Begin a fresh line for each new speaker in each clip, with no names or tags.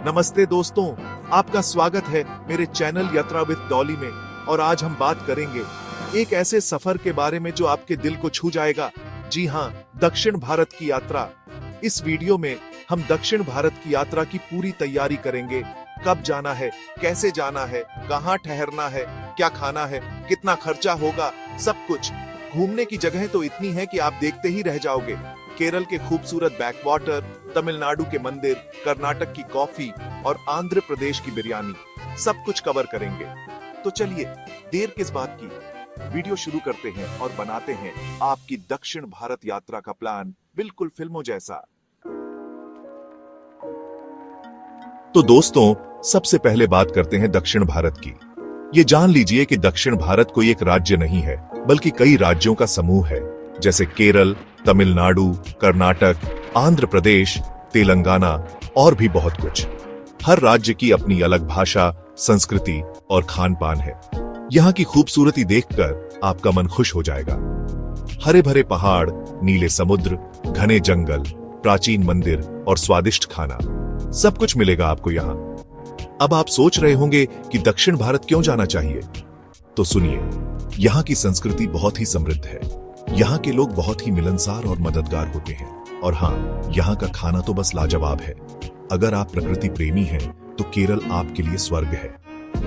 नमस्ते दोस्तों, आपका स्वागत है मेरे चैनल यात्रा विद डॉली में। और आज हम बात करेंगे एक ऐसे सफर के बारे में जो आपके दिल को छू जाएगा। जी हाँ, दक्षिण भारत की यात्रा। इस वीडियो में हम दक्षिण भारत की यात्रा की पूरी तैयारी करेंगे। कब जाना है, कैसे जाना है, कहाँ ठहरना है, क्या खाना है, कितना खर्चा होगा, सब कुछ। घूमने की जगह तो इतनी है कि आप देखते ही रह जाओगे। केरल के खूबसूरत बैकवाटर, तमिलनाडु के मंदिर, कर्नाटक की कॉफी और आंध्र प्रदेश की बिरयानी, सब कुछ कवर करेंगे। तो चलिए, देर किस बात की, वीडियो शुरू करते हैं और बनाते हैं आपकी दक्षिण भारत यात्रा का प्लान बिल्कुल फिल्मों जैसा। तो दोस्तों, सबसे पहले बात करते हैं दक्षिण भारत की। ये जान लीजिए कि दक्षिण भारत कोई एक राज्य नहीं है, बल्कि कई राज्यों का समूह है, जैसे केरल, तमिलनाडु, कर्नाटक, आंध्र प्रदेश, तेलंगाना और भी बहुत कुछ। हर राज्य की अपनी अलग भाषा, संस्कृति और खान पान है। यहाँ की खूबसूरती देखकर आपका मन खुश हो जाएगा। हरे भरे पहाड़, नीले समुद्र, घने जंगल, प्राचीन मंदिर और स्वादिष्ट खाना, सब कुछ मिलेगा आपको यहाँ। अब आप सोच रहे होंगे कि दक्षिण भारत क्यों जाना चाहिए? तो सुनिए, यहाँ की संस्कृति बहुत ही समृद्ध है। यहाँ के लोग बहुत ही मिलनसार और मददगार होते हैं। और हाँ, यहाँ का खाना तो बस लाजवाब है। अगर आप प्रकृति प्रेमी हैं, तो केरल आपके लिए स्वर्ग है।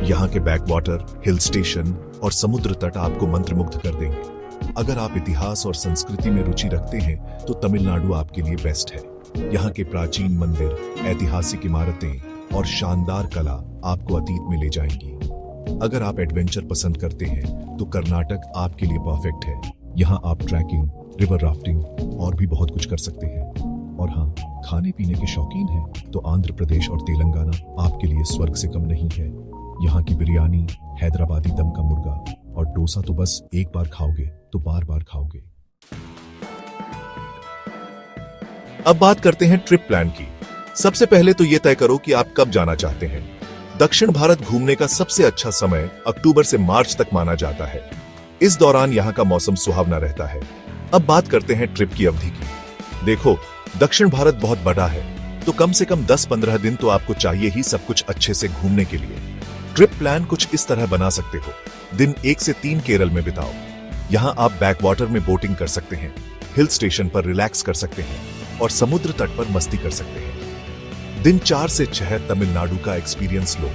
यहाँ के बैकवाटर, हिल स्टेशन और समुद्र तट आपको मंत्रमुग्ध कर देंगे। अगर आप इतिहास और संस्कृति में रुचि रखते हैं, तो तमिलनाडु आपके लिए बेस्ट है। यहाँ के प्राचीन मंदिर, ऐतिहासिक इमारतें और शानदार कला आपको अतीत में ले जाएंगी। अगर आप एडवेंचर पसंद करते हैं, तो कर्नाटक आपके लिए परफेक्ट है। यहाँ आप ट्रैकिंग, रिवर राफ्टिंग और भी बहुत कुछ कर सकते हैं। और हाँ, खाने पीने के शौकीन हैं, तो आंध्र प्रदेश और तेलंगाना आपके लिए स्वर्ग से कम नहीं है। यहाँ की बिरयानी, हैदराबादी दम का मुर्गा और डोसा तो बस एक बार खाओगे तो बार बार खाओगे। अब बात करते हैं ट्रिप प्लान की। सबसे पहले तो ये तय करो कि आप कब जाना चाहते हैं। दक्षिण भारत घूमने का सबसे अच्छा समय अक्टूबर से मार्च तक माना जाता है। इस दौरान यहाँ का मौसम सुहावना रहता है। अब बात करते हैं ट्रिप की अवधि की। देखो, दक्षिण भारत बहुत बड़ा है, तो कम से कम 10-15 दिन तो आपको चाहिए ही सब कुछ अच्छे से घूमने के लिए। ट्रिप प्लान कुछ इस तरह बना सकते हो। दिन 1 से 3 केरल में बिताओ। यहाँ आप बैकवाटर में बोटिंग कर सकते हैं, हिल स्टेशन पर रिलैक्स कर सकते हैं और समुद्र तट पर मस्ती कर सकते हैं। दिन 4 से 6 तमिलनाडु का एक्सपीरियंस लो।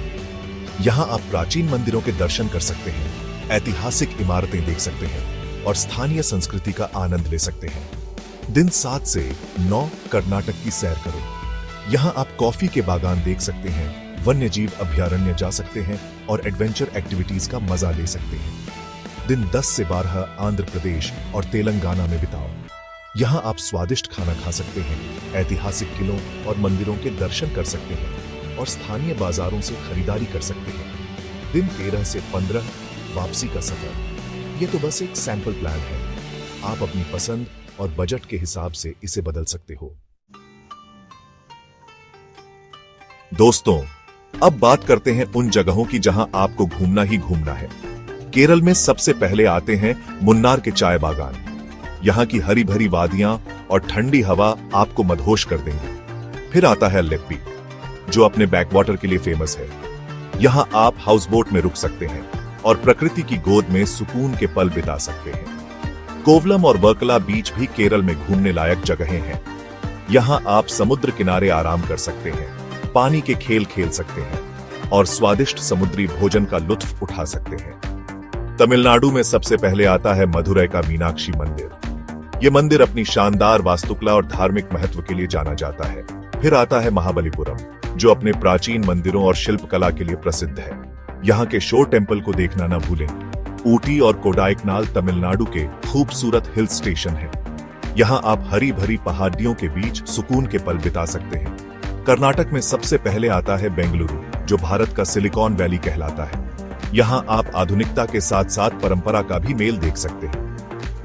यहाँ आप प्राचीन मंदिरों के दर्शन कर सकते हैं, ऐतिहासिक इमारतें देख सकते हैं और स्थानीय संस्कृति का आनंद ले सकते हैं। दिन 7 से 9 कर्नाटक की सैर करो। यहाँ आप कॉफी के बागान देख सकते हैं, वन्यजीव अभयारण्य जा सकते हैं और एडवेंचर एक्टिविटीज का मजा ले सकते हैं। दिन 10 से 12 आंध्र प्रदेश और तेलंगाना में बिताओ। यहाँ आप स्वादिष्ट खाना खा सकते हैं, ऐतिहासिक किलों और मंदिरों के दर्शन कर सकते हैं और स्थानीय बाजारों से खरीदारी कर सकते हैं। दिन 13 से 15 वापसी का सफर। ये तो बस एक सैंपल प्लान है। आप अपनी पसंद और बजट के हिसाब से इसे बदल सकते हो। दोस्तों, अब बात करते हैं उन जगहों की जहां आपको घूमना ही घूमना है। केरल में सबसे पहले आते हैं मुन्नार के चाय बागान। यहाँ की हरी भरी वादियां और ठंडी हवा आपको मदहोश कर देंगे। फिर आता है लेप्पी, जो अपने बैकवाटर के लिए फेमस है। यहाँ आप हाउस बोट में रुक सकते हैं और प्रकृति की गोद में सुकून के पल बिता सकते हैं। कोवलम और वर्कला बीच भी केरल में घूमने लायक जगहें हैं। यहाँ आप समुद्र किनारे आराम कर सकते हैं, पानी के खेल खेल सकते हैं और स्वादिष्ट समुद्री भोजन का लुत्फ उठा सकते हैं। तमिलनाडु में सबसे पहले आता है मदुरै का मीनाक्षी मंदिर। ये मंदिर अपनी शानदार वास्तुकला और धार्मिक महत्व के लिए जाना जाता है। फिर आता है महाबलीपुरम, जो अपने प्राचीन मंदिरों और शिल्पकला के लिए प्रसिद्ध है। यहाँ के शोर टेम्पल को देखना न भूलें। ऊटी और कोडाइकनाल तमिलनाडु के खूबसूरत हिल स्टेशन हैं। यहाँ आप हरी भरी पहाड़ियों के बीच सुकून के पल बिता सकते हैं। कर्नाटक में सबसे पहले आता है बेंगलुरु, जो भारत का सिलिकॉन वैली कहलाता है। यहाँ आप आधुनिकता के साथ साथ परंपरा का भी मेल देख सकते हैं।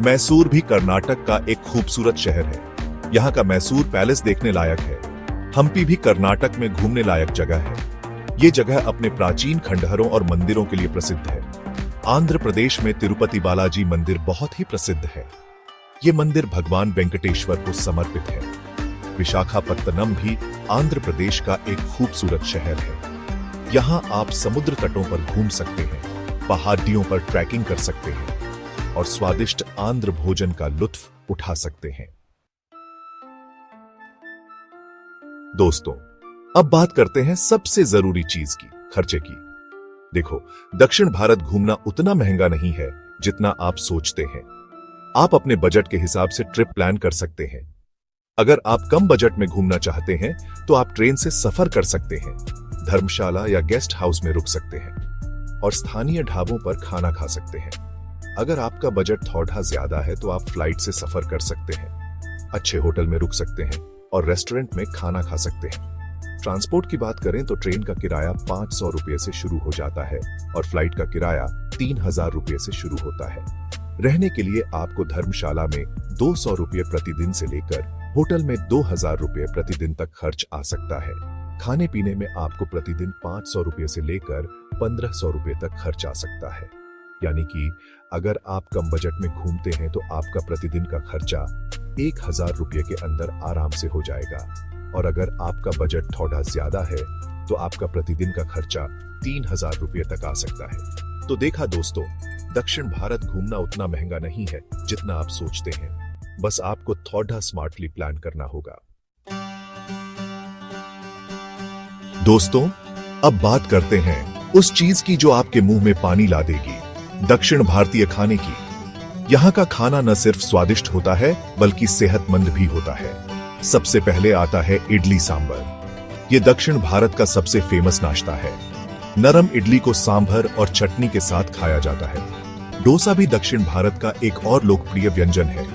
मैसूर भी कर्नाटक का एक खूबसूरत शहर है। यहाँ का मैसूर पैलेस देखने लायक है। हम्पी भी कर्नाटक में घूमने लायक जगह है। ये जगह अपने प्राचीन खंडहरों और मंदिरों के लिए प्रसिद्ध है। आंध्र प्रदेश में तिरुपति बालाजी मंदिर बहुत ही प्रसिद्ध है। ये मंदिर भगवान वेंकटेश्वर को समर्पित है। विशाखापत्तनम भी आंध्र प्रदेश का एक खूबसूरत शहर है। यहाँ आप समुद्र तटों पर घूम सकते हैं, पहाड़ियों पर ट्रैकिंग कर सकते हैं और स्वादिष्ट आंध्र भोजन का लुत्फ उठा सकते हैं। दोस्तों, अब बात करते हैं सबसे जरूरी चीज की, खर्चे की। देखो, दक्षिण भारत घूमना उतना महंगा नहीं है जितना आप सोचते हैं। आप अपने बजट के हिसाब से ट्रिप प्लान कर सकते हैं। अगर आप कम बजट में घूमना चाहते हैं तो आप ट्रेन से सफर कर सकते हैं, धर्मशाला या गेस्ट हाउस में रुक सकते हैं और स्थानीय ढाबों पर खाना खा सकते हैं। अगर आपका बजट थोड़ा ज्यादा है तो आप फ्लाइट से सफर कर सकते हैं, अच्छे होटल में रुक सकते हैं और रेस्टोरेंट में खाना खा सकते हैं। ट्रांसपोर्ट की बात करें तो ट्रेन का किराया 500 रुपये से शुरू हो जाता है और फ्लाइट का किराया 3000 रुपये से शुरू होता है। रहने के लिए आपको धर्मशाला में 200 रुपये प्रतिदिन से लेकर होटल में 2000 रुपये प्रतिदिन तक खर्च आ सकता है। खाने पीने में आपको प्रतिदिन 500 रुपये से लेकर 1500 रुपये तक खर्च आ सकता है। यानी कि अगर आप कम बजट में घूमते हैं तो आपका प्रतिदिन का खर्चा 1000 रुपये के अंदर आराम से हो जाएगा और अगर आपका बजट थोड़ा ज्यादा है तो आपका प्रतिदिन का खर्चा 3000 रुपये तक आ सकता है। तो देखा दोस्तों, दक्षिण भारत घूमना उतना महंगा नहीं है जितना आप सोचते हैं, बस आपको थोड़ा स्मार्टली प्लान करना होगा। दोस्तों, अब बात करते हैं उस चीज की जो आपके मुंह में पानी ला देगी, दक्षिण भारतीय खाने की। यहाँ का खाना न सिर्फ स्वादिष्ट होता है बल्कि सेहतमंद भी होता है। सबसे पहले आता है इडली सांभर। ये दक्षिण भारत का सबसे फेमस नाश्ता है। नरम इडली को सांभर और चटनी के साथ खाया जाता है। डोसा भी दक्षिण भारत का एक और लोकप्रिय व्यंजन है।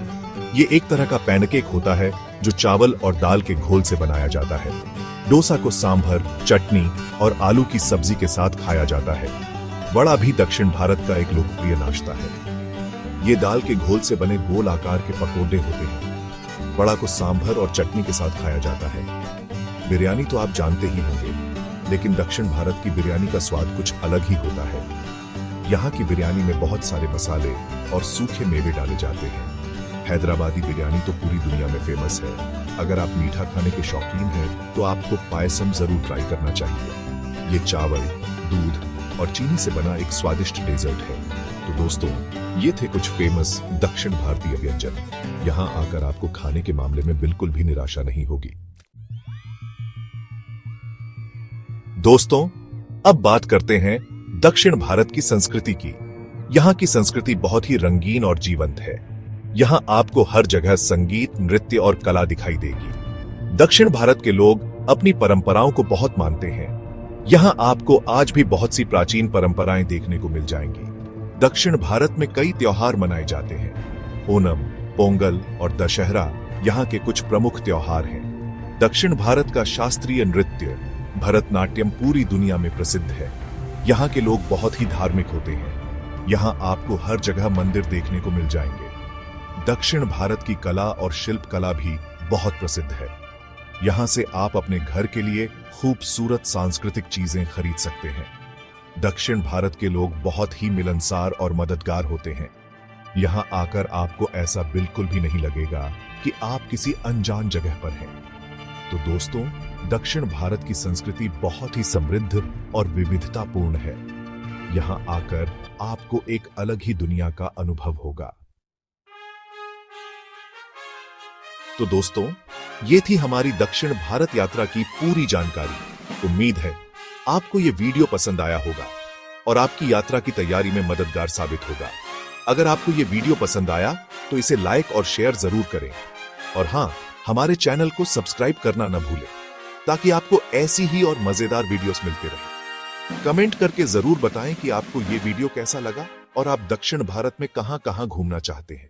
ये एक तरह का पैनकेक होता है जो चावल और दाल के घोल से बनाया जाता है। डोसा को सांभर, चटनी और आलू की सब्जी के साथ खाया जाता है। वड़ा भी दक्षिण भारत का एक लोकप्रिय नाश्ता है। ये दाल के घोल से बने गोल आकार के पकोड़े होते हैं। वड़ा को सांभर और चटनी के साथ खाया जाता है। बिरयानी तो आप जानते ही होंगे, लेकिन दक्षिण भारत की बिरयानी का स्वाद कुछ अलग ही होता है। यहाँ की बिरयानी में बहुत सारे मसाले और सूखे मेवे डाले जाते हैं। हैदराबादी बिरयानी तो पूरी दुनिया में फेमस है। अगर आप मीठा खाने के शौकीन हैं तो आपको पायसम जरूर ट्राई करना चाहिए। ये चावल, दूध और चीनी से बना एक स्वादिष्ट डेजर्ट है। तो दोस्तों, ये थे कुछ फेमस दक्षिण भारतीय व्यंजन। यहाँ आकर आपको खाने के मामले में बिल्कुल भी निराशा नहीं होगी। दोस्तों, अब बात करते हैं दक्षिण भारत की संस्कृति की। यहाँ की संस्कृति बहुत ही रंगीन और जीवंत है। यहाँ आपको हर जगह संगीत, नृत्य और कला दिखाई देगी। दक्षिण भारत के लोग अपनी परंपराओं को बहुत मानते हैं। यहाँ आपको आज भी बहुत सी प्राचीन परंपराएं देखने को मिल जाएंगी। दक्षिण भारत में कई त्योहार मनाए जाते हैं। ओणम, पोंगल और दशहरा यहाँ के कुछ प्रमुख त्योहार हैं। दक्षिण भारत का शास्त्रीय नृत्य भरतनाट्यम पूरी दुनिया में प्रसिद्ध है। यहाँ के लोग बहुत ही धार्मिक होते हैं। यहाँ आपको हर जगह मंदिर देखने को मिल जाएंगे। दक्षिण भारत की कला और शिल्प कला भी बहुत प्रसिद्ध है। यहाँ से आप अपने घर के लिए खूबसूरत सांस्कृतिक चीजें खरीद सकते हैं। दक्षिण भारत के लोग बहुत ही मिलनसार और मददगार होते हैं। यहाँ आकर आपको ऐसा बिल्कुल भी नहीं लगेगा कि आप किसी अनजान जगह पर हैं। तो दोस्तों, दक्षिण भारत की संस्कृति बहुत ही समृद्ध और विविधतापूर्ण है। यहाँ आकर आपको एक अलग ही दुनिया का अनुभव होगा। तो दोस्तों, ये थी हमारी दक्षिण भारत यात्रा की पूरी जानकारी। उम्मीद है आपको ये वीडियो पसंद आया होगा और आपकी यात्रा की तैयारी में मददगार साबित होगा। अगर आपको ये वीडियो पसंद आया तो इसे लाइक और शेयर जरूर करें और हाँ, हमारे चैनल को सब्सक्राइब करना न भूलें ताकि आपको ऐसी ही और मजेदार वीडियोस मिलते रहें। कमेंट करके जरूर बताएं कि आपको ये वीडियो कैसा लगा और आप दक्षिण भारत में कहां-कहां घूमना चाहते हैं।